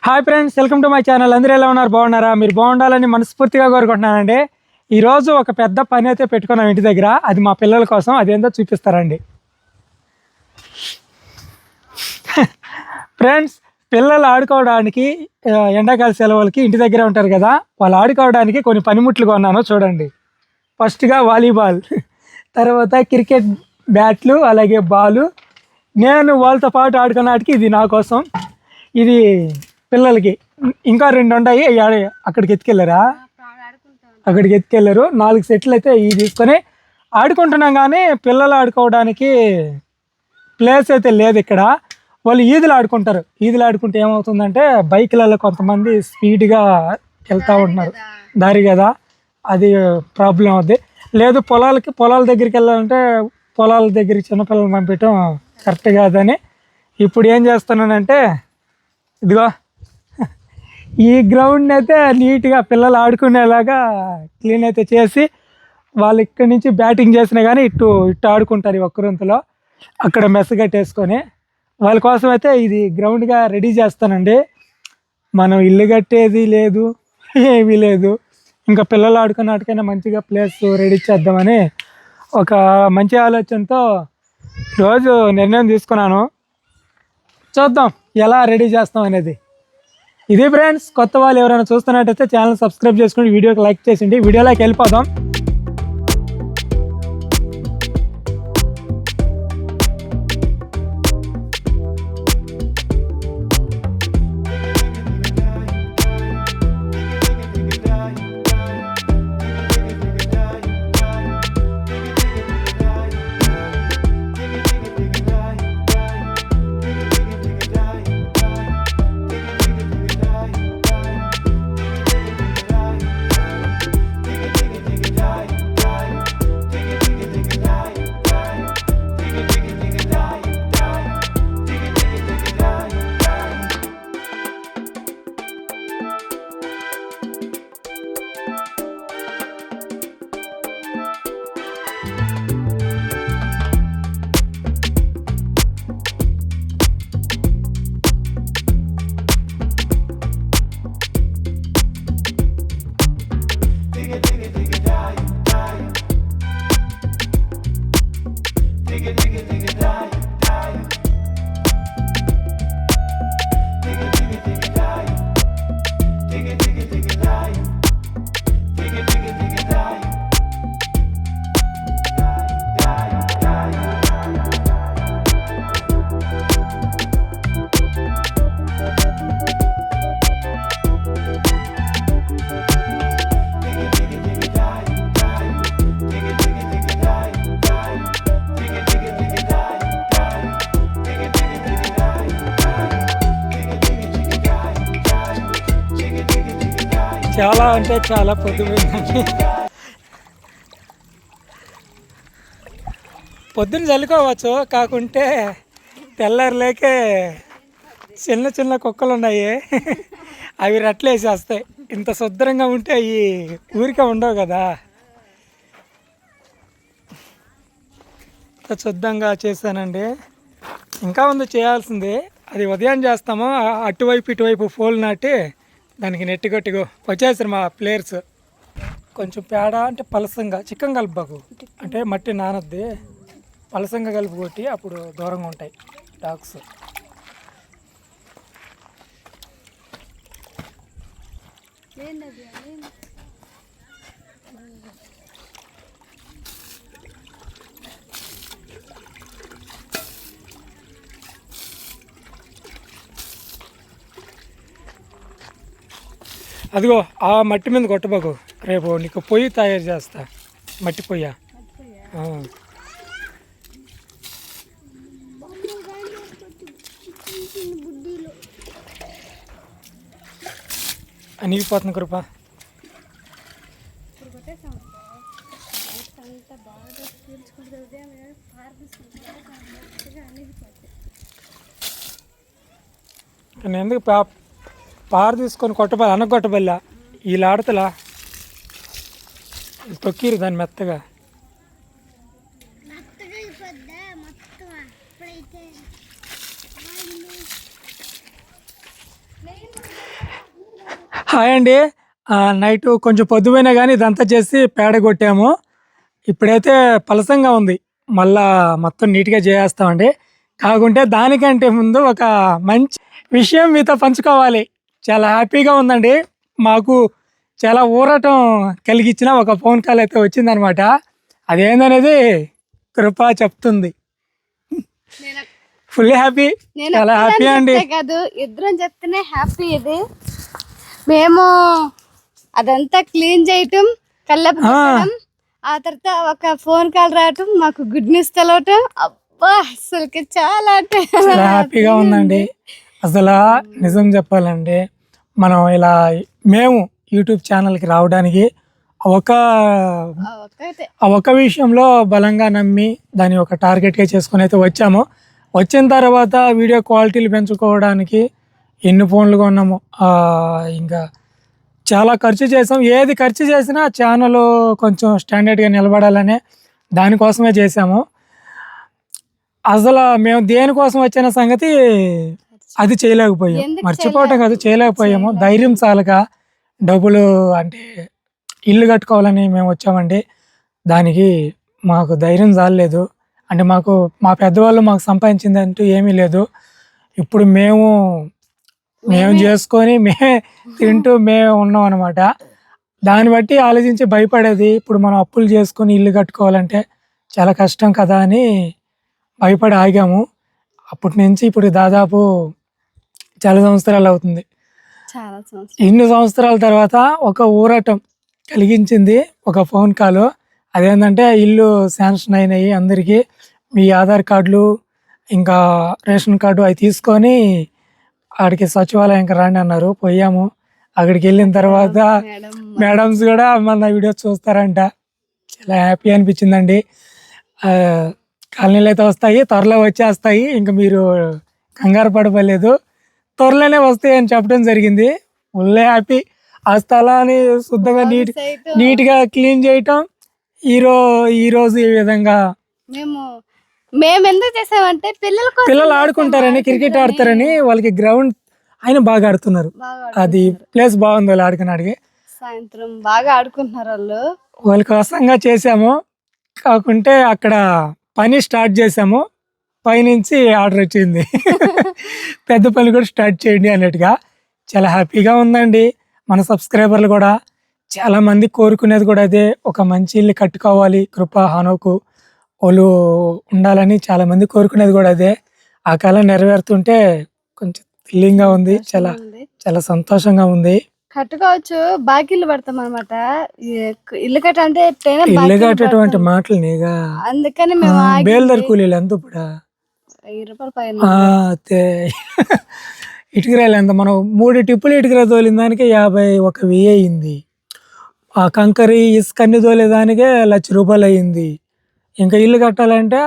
Hi friends, welcome to my channel. అందరూ ఎలా ఉన్నారు? బాగున్నారా? మీరు బాగుండాలని మనస్ఫూర్తిగా కోరుకుంటున్నానండి. ఈరోజు ఒక పెద్ద పని అయితే పెట్టుకున్నాం ఇంటి దగ్గర. అది మా పిల్లల కోసం. అదేందో చూపిస్తారండి. ఫ్రెండ్స్, పిల్లలు ఆడుకోవడానికి ఎండాకాల సెలవులకి ఇంటి దగ్గర ఉంటారు కదా, వాళ్ళు ఆడుకోవడానికి కొన్ని పనిముట్లు కొన్నాను చూడండి. ఫస్ట్గా వాలీబాల్, తర్వాత క్రికెట్ బ్యాట్లు, అలాగే బాలు. నేను వాళ్ళతో పాటు ఆడుకున్నాటికి ఇది నా కోసం, ఇది పిల్లలకి. ఇంకా 2 ఉన్నాయి, అక్కడికి ఎత్తుకెళ్ళారా? అక్కడికి ఎత్తుకెళ్ళారు. 4 సెట్లు అయితే ఇవి తీసుకొని ఆడుకుంటున్నాం. కానీ పిల్లలు ఆడుకోవడానికి ప్లేస్ అయితే లేదు ఇక్కడ. వాళ్ళు ఈదులు ఆడుకుంటారు. ఈదులు ఆడుకుంటే ఏమవుతుందంటే బైక్లలో కొంతమంది స్పీడ్గా వెళ్తూ ఉంటున్నారు, దారి కదా, అది ప్రాబ్లం అవుద్ది. లేదు పొలాల దగ్గరికి వెళ్ళాలంటే పొలాల దగ్గరికి చిన్నపిల్లలు పంపించడం కరెక్ట్ కాదని ఇప్పుడు ఏం చేస్తున్నానంటే, ఇదిగో ఈ గ్రౌండ్ని అయితే నీట్గా పిల్లలు ఆడుకునేలాగా క్లీన్ అయితే చేసి, వాళ్ళు ఇక్కడి నుంచి బ్యాటింగ్ చేసినా కానీ ఇటు ఆడుకుంటారు ఈ ఒక్కరొంతులో. అక్కడ మెస్ కట్టేసుకొని వాళ్ళ కోసం అయితే ఇది గ్రౌండ్గా రెడీ చేస్తానండి. మనం ఇల్లు కట్టేది లేదు, ఏమీ లేదు. ఇంకా పిల్లలు ఆడుకున్నట్టుకైనా మంచిగా ప్లేస్ రెడీ చేద్దామని ఒక మంచి ఆలోచనతో రోజు నిర్ణయం తీసుకున్నాను. చూద్దాం ఎలా రెడీ చేస్తాం అనేది. ఇది ఫ్రెండ్స్, కొత్త వాళ్ళు ఎవరైనా చూస్తున్నట్టయితే ఛానల్ సబ్స్క్రైబ్ చేసుకుని వీడియోకి లైక్ చేసిండి. వీడియోలోకి వెళ్ళిపోదాం. చాలా అంటే చాలా పొద్దుపోయిందండి. పొద్దున్న చల్లుకోవచ్చు, కాకుంటే తెల్లారిలేకే చిన్న చిన్న కుక్కలు ఉన్నాయి, అవి రట్లేసేస్తాయి. ఇంత శుభ్రంగా ఉంటే అవి ఊరికే ఉండవు కదా. ఇంత శుద్ధంగా చేశానండి. ఇంకా ఉంది చేయాల్సింది, అది ఉదయం చేస్తాము. అటువైపు ఇటువైపు ఫోల్ నాటి దానికి నెట్టి కొట్టిగో వచ్చేసారు మా ప్లేయర్స్. కొంచెం పేడ అంటే పలసంగా, చిక్కం కలుపుబాకు, అంటే మట్టి నానద్ది, పలసంగా కలుపు కొట్టి అప్పుడు దూరంగా ఉంటాయి డాగ్స్. అదిగో ఆ మట్టి మీద కొట్టబాకు, రేపు నీకు పొయ్యి తయారు చేస్తా, మట్టి పొయ్య. అనిగిపోతుంది కృప. నేను ఎందుకు పార తీసుకొని కొట్టబల్లి అనగొట్టబల్లా, వీళ్ళు ఆడతలా తొక్కిరు దాన్ని మెత్తగా. హాయ్ అండి. నైటు కొంచెం పొద్దుపోయినా కానీ ఇదంతా చేసి పేడ కొట్టాము. ఇప్పుడైతే పలసంగా ఉంది. మళ్ళా మొత్తం నీట్‌గా చేసేస్తామండి. కాకుంటే దానికంటే ముందు ఒక మంచి విషయం మీతో పంచుకోవాలి. చాలా హ్యాపీగా ఉందండి. మాకు చాలా ఊరటం కలిగించిన ఒక ఫోన్ కాల్ అయితే వచ్చిందనమాట. అదేందనేది కృప చెప్తుంది. నేను ఫుల్ హ్యాపీ. నేను చాలా హ్యాపీ ఒక్కదాన్ని అండి. చెప్తే కాదు, ఇద్దరం చెప్తేనే హ్యాపీ ఇది. మేము అదంతా క్లీన్ చేయటం, కళ్ళపు ఆ! పెట్టడం, ఆ తర్వాత ఒక ఫోన్ కాల్ రావటం, మాకు గుడ్ న్యూస్ తెలవటం, అబ్బా అసలుకి చాలా అంటే చాలా హ్యాపీగా ఉందండి. అసలా నిజం చెప్పాలంటే మనం ఇలా మేము యూట్యూబ్ ఛానల్‌కి రావడానికి ఒక ఒక్కటే ఆ ఒక్క విషయంలో బలంగా నమ్మి దాన్ని ఒక టార్గెట్‌గా చేసుకొని అయితే వచ్చాము. వచ్చిన తర్వాత వీడియో క్వాలిటీలు పెంచుకోవడానికి ఎన్ని ఫోన్లు కొన్నామో ఇంకా చాలా ఖర్చు చేసాం. ఏది ఖర్చు చేసినా ఛానల్ కొంచెం స్టాండర్డ్‌గా నిలబడాలనే దానికోసమే చేశాము. అసల మేము దేనికోసం వచ్చిన సంగతి అది చేయలేకపోయాం. ఎందుకు మర్చిపోవటం కాదు, చేయలేకపోయాము. ధైర్యం చాలక డబ్బులు అంటే ఇల్లు కట్టుకోవాలని మేము వచ్చామండి. దానికి మాకు ధైర్యం చాలలేదు. అంటే మా పెద్దవాళ్ళు మాకు సంపాదించిందంటూ ఏమీ లేదు. ఇప్పుడు మేము చేసుకొని మేమే తింటూ మేమే ఉన్నాం అనమాట. దాన్ని బట్టి ఆలోచించి భయపడేది. ఇప్పుడు మనం అప్పులు చేసుకొని ఇల్లు కట్టుకోవాలంటే చాలా కష్టం కదా అని భయపడి ఆగాము. అప్పటి నుంచి ఇప్పుడు దాదాపు చాలా సంవత్సరాలు అవుతుంది. చాలా సంవత్సరం. ఇన్ని సంవత్సరాల తర్వాత ఒక ఊరటం కలిగించింది ఒక ఫోన్ కాల్. అదేంటంటే ఇల్లు శాంక్షన్ అయినాయి అందరికీ. మీ ఆధార్ కార్డులు ఇంకా రేషన్ కార్డు అవి తీసుకొని ఆడికి సచివాలయంకి రండి అన్నారు. పోయాము. అక్కడికి వెళ్ళిన తర్వాత మేడం మేడమ్స్ కూడా మన వీడియో చూస్తారంట. చాలా హ్యాపీ అనిపించిందండి. కాలనీలు అయితే వస్తాయి, త్వరలో వచ్చేస్తాయి. ఇంకా మీరు కంగారు పడలేదు, త్వరలోనే వస్తాయి అని చెప్పడం జరిగింది. Full happy. ఆ స్థలాన్ని శుద్ధంగా సైట్ నీట్గా క్లీన్ చేయటం ఈరోజు ఈ విధంగా మేము ఎందుకు చేసామంటే పిల్లలు ఆడుకుంటారని, క్రికెట్ ఆడతారని వాళ్ళకి గ్రౌండ్ ఆయన బాగా ఆడుతున్నారు. అది ప్లేస్ బాగుంది వాళ్ళు ఆడుకున్నాడికి. సాయంత్రం బాగా ఆడుకుంటున్నారు వాళ్ళు. వాళ్ళ కోసంగా చేసాము. కాకుంటే అక్కడ పని స్టార్ట్ చేసాము. పైనుంచి ఆర్డర్ వచ్చింది. పెద్ద పని కూడా స్టార్ట్ చేయండి అన్నట్టుగా. చాలా హ్యాపీగా ఉందండి. మన సబ్స్క్రైబర్లు కూడా చాలామంది కోరుకునేది కూడా అదే. ఒక మంచి ఇల్లు కట్టుకోవాలి కృప హానోకు వాళ్ళు ఉండాలని చాలామంది కోరుకునేది కూడా అదే. ఆ కాలం నెరవేరుతుంటే కొంచెం థ్రిల్లింగ్‌గా ఉంది. చాలా ఉంది. చాలా సంతోషంగా ఉంది. కట్టుకోవచ్చు, బాకీలు పడతాం అనమాట. ఇల్లు కట్టాలంటే ఎట్లయినా ఇల్లు బాకీలు కట్టేటువంటి పడతాం. మాటలు నీగా అందుకని మేము బేల్దారి కూలీలు ఎంత ఇప్పుడు? 1000 రూపాయలు పైన. అతే ఇటుకరాయలు ఎంత? మనం 3 టిప్పులు ఇటుకరా తోలిన దానికే 51,000 అయింది. ఆ కంకరి ఇసుక అన్ని తోలేదానికే ₹1,00,000 అయింది. ఇంకా ఇల్లు కట్టాలంటే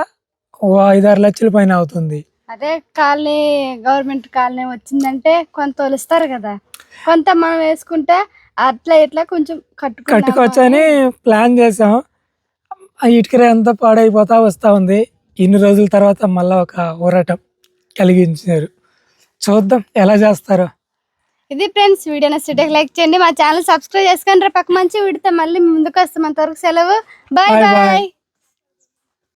ఓ 5-6 లక్షల పైన అవుతుంది. అదే కాలనీ గవర్నమెంట్ కాలనీ వచ్చిందంటే కొంత వాళ్ళు ఇస్తారు కదా, కొంత మనం వేసుకుంటే అట్లా ఇట్లా కొంచెం కట్టుకోవచ్చు అని ప్లాన్ చేసాం. ఆ ఇటుకరాయి అంతా పాడైపోతా వస్తూ ఉంది. ఇన్ని రోజుల తర్వాత మళ్ళీ ఒక ఊరటం కలిగించారు. చూద్దాం ఎలా చేస్తారో. ఇది ఫ్రెండ్స్, వీడియో నచ్చితే లైక్ చేయండి, మా ఛానల్ సబ్స్క్రైబ్ చేసుకోండి. రేపు పక్క మంచి వీడితో మళ్ళీ ముందుకు వస్తాం. అంతవరకు సెలవు. Bye bye bye. బాయ్.